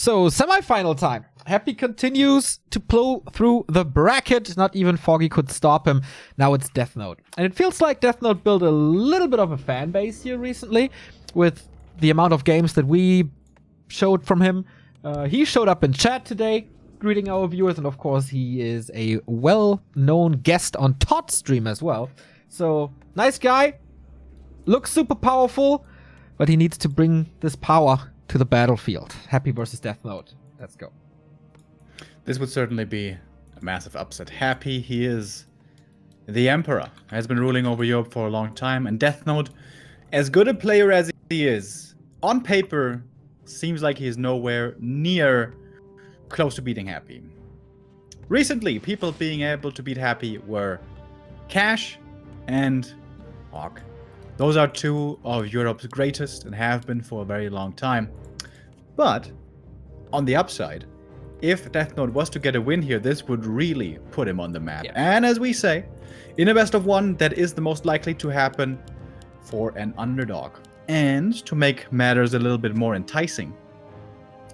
So, semi-final time. Happy continues to plow through the bracket. Not even Foggy could stop him. Now it's Deathnote. And it feels like Deathnote built a little bit of a fan base here recently with the amount of games that we showed from him. He showed up in chat today, greeting our viewers. And of course, he is a well-known guest on Todd's stream as well. So, nice guy. Looks super powerful. But he needs to bring this power to the battlefield. Happy versus Deathnote. Let's go. This would certainly be a massive upset. Happy, he is the Emperor. Has been ruling over Europe for a long time. And Deathnote, as good a player as he is, on paper, seems like he is nowhere near close to beating Happy. Recently, people being able to beat Happy were Cash and Hawk. Those are two of Europe's greatest and have been for a very long time. But, on the upside, if Deathnote was to get a win here, this would really put him on the map. Yeah. And as we say, in a best of one, that is the most likely to happen for an underdog. And to make matters a little bit more enticing,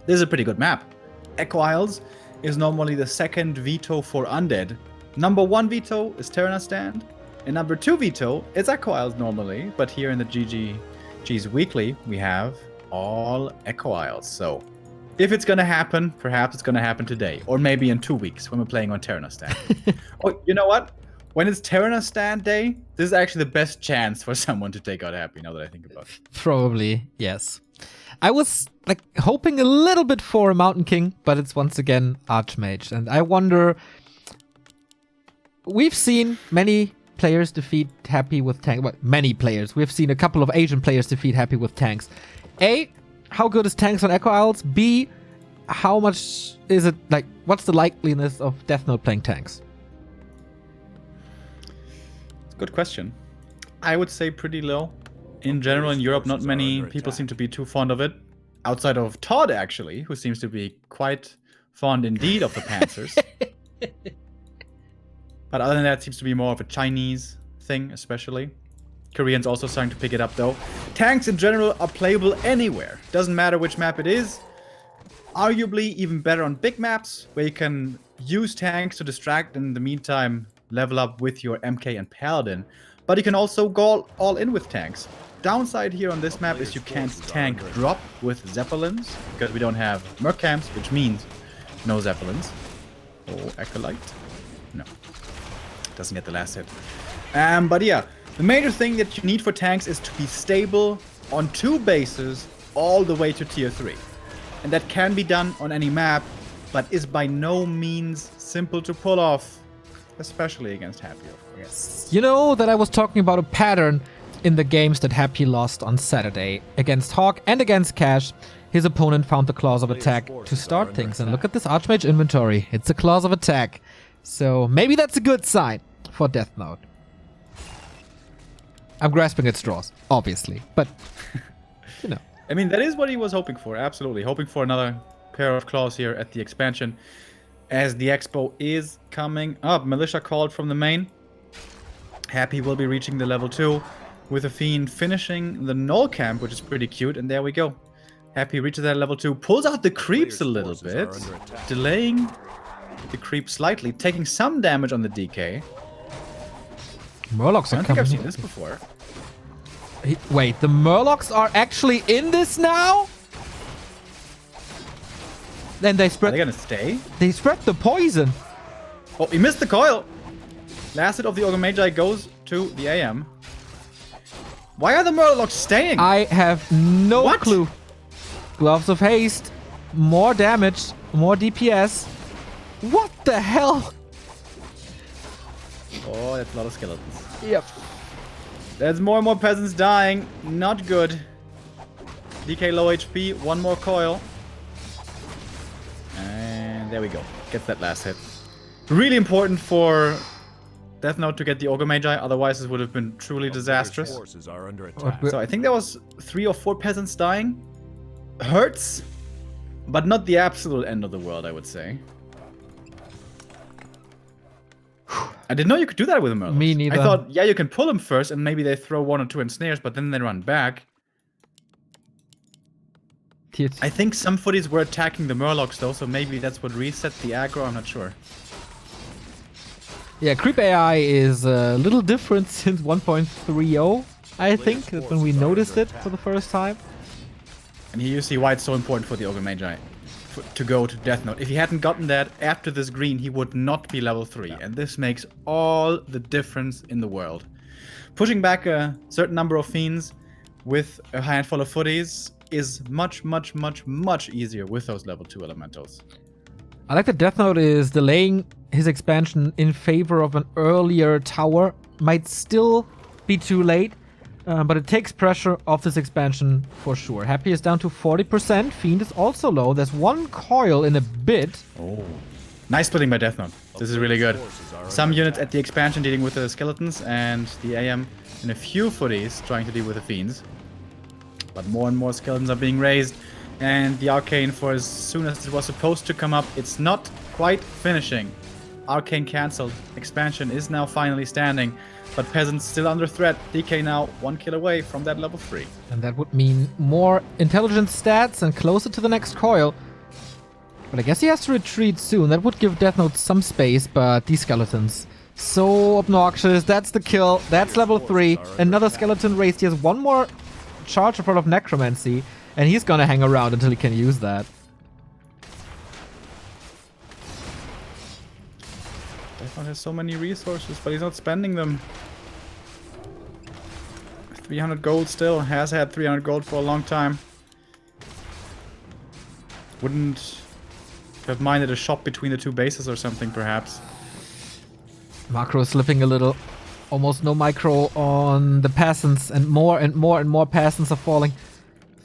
this is a pretty good map. Echo Isles is normally the second veto for Undead. Number 1 veto is Terrana Stand. And number 2 veto is Echo Isles normally, but here in the GG's Weekly, we have all Echo Isles. So, if it's gonna happen, perhaps it's gonna happen today, or maybe in 2 weeks when we're playing on Terrana Stand. Oh, you know what? When it's Terrana Stand day, this is actually the best chance for someone to take out Happy, now that I think about it. Probably, yes. I was hoping a little bit for a Mountain King, but it's once again Archmage. And I wonder, we've seen many players defeat Happy with tanks. Well, many players. We've seen a couple of Asian players defeat Happy with tanks. A, how good is tanks on Echo Isles? B, how much is it, what's the likeliness of Deathnote playing tanks? It's a good question. I would say pretty low. In general, in Europe, not many people seem to be too fond of it. Outside of Todd, actually, who seems to be quite fond indeed of the Panzers. But other than that, it seems to be more of a Chinese thing, especially. Koreans also starting to pick it up, though. Tanks in general are playable anywhere. Doesn't matter which map it is. Arguably even better on big maps, where you can use tanks to distract and in the meantime level up with your MK and Paladin. But you can also go all in with tanks. Downside here on this map is you can't tank drop with Zeppelins, because we don't have Merc camps, which means no Zeppelins. Oh, Acolyte? No. Doesn't get the last hit. But yeah, the major thing that you need for tanks is to be stable on 2 bases all the way to tier 3. And that can be done on any map, but is by no means simple to pull off, especially against Happy, of course. You know that I was talking about a pattern in the games that Happy lost on Saturday. Against Hawk and against Cash, his opponent found the clause of attack to start things. And look at this Archmage inventory. It's a clause of attack. So maybe that's a good sign for Deathnote. I'm grasping at straws, obviously, but you know. I mean, that is what he was hoping for, absolutely. Hoping for another pair of claws here at the expansion. As the expo is coming up, Militia called from the main. Happy will be reaching the level 2 with a Fiend finishing the Null camp, which is pretty cute, and there we go. Happy reaches that level 2, pulls out the creeps a little bit, delaying the creep slightly, taking some damage on the DK. Murlocs are coming. I don't think I've seen this before. Wait, the Murlocs are actually in this now? Then they spread. Are they gonna stay? They spread the poison. Oh, he missed the coil. Last hit of the Ogre Magi goes to the AM. Why are the Murlocs staying? I have no clue. Gloves of Haste, more damage, more DPS. What the hell? Oh, that's a lot of skeletons. Yep. There's more and more peasants dying. Not good. DK low HP. One more coil. And there we go. Gets that last hit. Really important for Deathnote to get the Ogre Magi. Otherwise, this would have been truly disastrous. So I think there was 3 or 4 peasants dying. Hurts. But not the absolute end of the world, I would say. I didn't know you could do that with a Murloc. Me neither. I thought, yeah, you can pull them first, and maybe they throw 1 or 2 ensnares, but then they run back. Tier 2. I think some footies were attacking the Murlocs though, so maybe that's what reset the aggro, I'm not sure. Yeah, Creep AI is a little different since 1.30, I think, that's when we noticed it for the first time. And here you see why it's so important for the Ogre Magi to go to Deathnote. If he hadn't gotten that after this green, he would not be level 3. And this makes all the difference in the world. Pushing back a certain number of fiends with a handful of footies is much, much, much, much easier with those level 2 elementals. I like that Deathnote is delaying his expansion in favor of an earlier tower. Might still be too late, but it takes pressure off this expansion for sure. Happy is down to 40%. Fiend is also low. There's one coil in a bit. Oh. Nice splitting by Deathnote. This is really good. Some units at the expansion dealing with the skeletons, and the AM in a few footies trying to deal with the fiends. But more and more skeletons are being raised, and the arcane, for as soon as it was supposed to come up, it's not quite finishing. Arcane cancelled. Expansion is now finally standing, but Peasants still under threat. DK now 1 kill away from that level 3. And that would mean more intelligence stats and closer to the next coil. But I guess he has to retreat soon. That would give Deathnote some space, but these skeletons, so obnoxious. That's the kill. That's level 3. Another skeleton raised. He has one more charge in front of Necromancy, and he's gonna hang around until he can use that. Deathnote has so many resources, but he's not spending them. 300 gold still. Has had 300 gold for a long time. Wouldn't have minded a shop between the two bases or something, perhaps. Macro slipping a little. Almost no micro on the Peasants, and more and more and more Peasants are falling.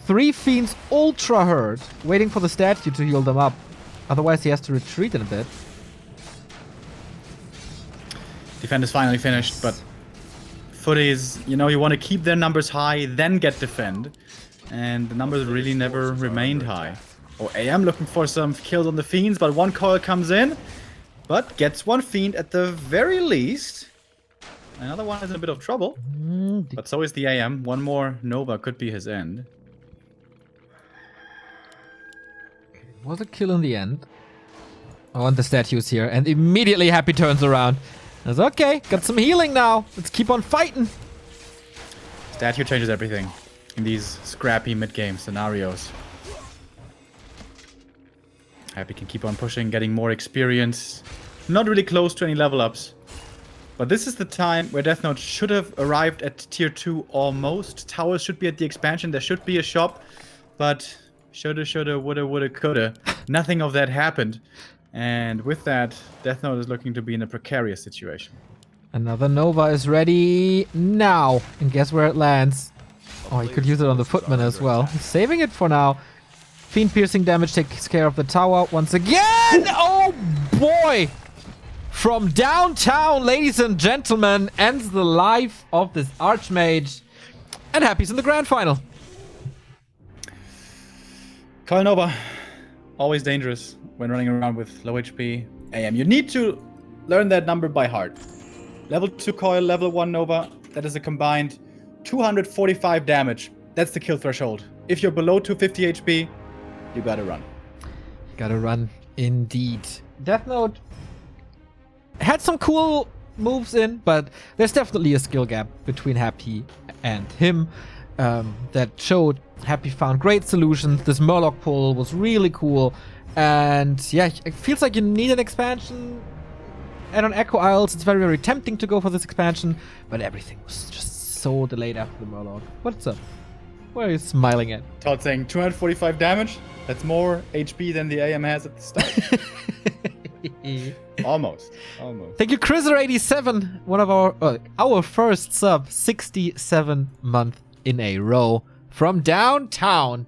3 Fiends ultra hurt, waiting for the statue to heal them up. Otherwise he has to retreat in a bit. Defend is finally finished, but footies, you know, you want to keep their numbers high, then get defend. And the numbers really never remained high. Oh, AM looking for some kills on the Fiends, but one coil comes in, but gets one Fiend at the very least. Another one is in a bit of trouble, but so is the AM. One more Nova could be his end. Was a kill in the end. Oh, and the statue's here, and immediately Happy turns around. That's okay, got some healing now. Let's keep on fighting. Statue changes everything in these scrappy mid-game scenarios. Happy can keep on pushing, getting more experience. Not really close to any level ups. But this is the time where Deathnote should have arrived at tier 2 almost. Towers should be at the expansion. There should be a shop. But shoulda, woulda, coulda. Nothing of that happened. And with that, Deathnote is looking to be in a precarious situation. Another Nova is ready now. And guess where it lands? Oh, he could use it on the Footman as well. He's saving it for now. Fiend piercing damage takes care of the tower once again. Oh boy! From downtown, ladies and gentlemen, ends the life of this Archmage. And Happy's in the grand final. Coil Nova, always dangerous when running around with low HP AM. You need to learn that number by heart. Level 2 Coil, level 1 Nova, that is a combined 245 damage. That's the kill threshold. If you're below 250 HP, you gotta run. Gotta run, indeed. Deathnote had some cool moves in, but there's definitely a skill gap between Happy and him that showed Happy found great solutions. This Murloc pull was really cool, and yeah, it feels like you need an expansion. And on Echo Isles, it's very, very tempting to go for this expansion, but everything was just so delayed after the Murloc. What's up? What are you smiling at? Todd saying 245 damage? That's more HP than the AM has at the start. Almost. Thank you, Chriser87, one of our first sub, 67 month in a row from downtown.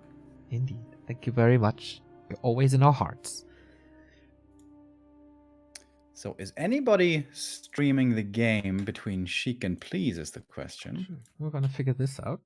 Indeed. Thank you very much. You're always in our hearts. So is anybody streaming the game between Chic and Please is the question. We're gonna figure this out.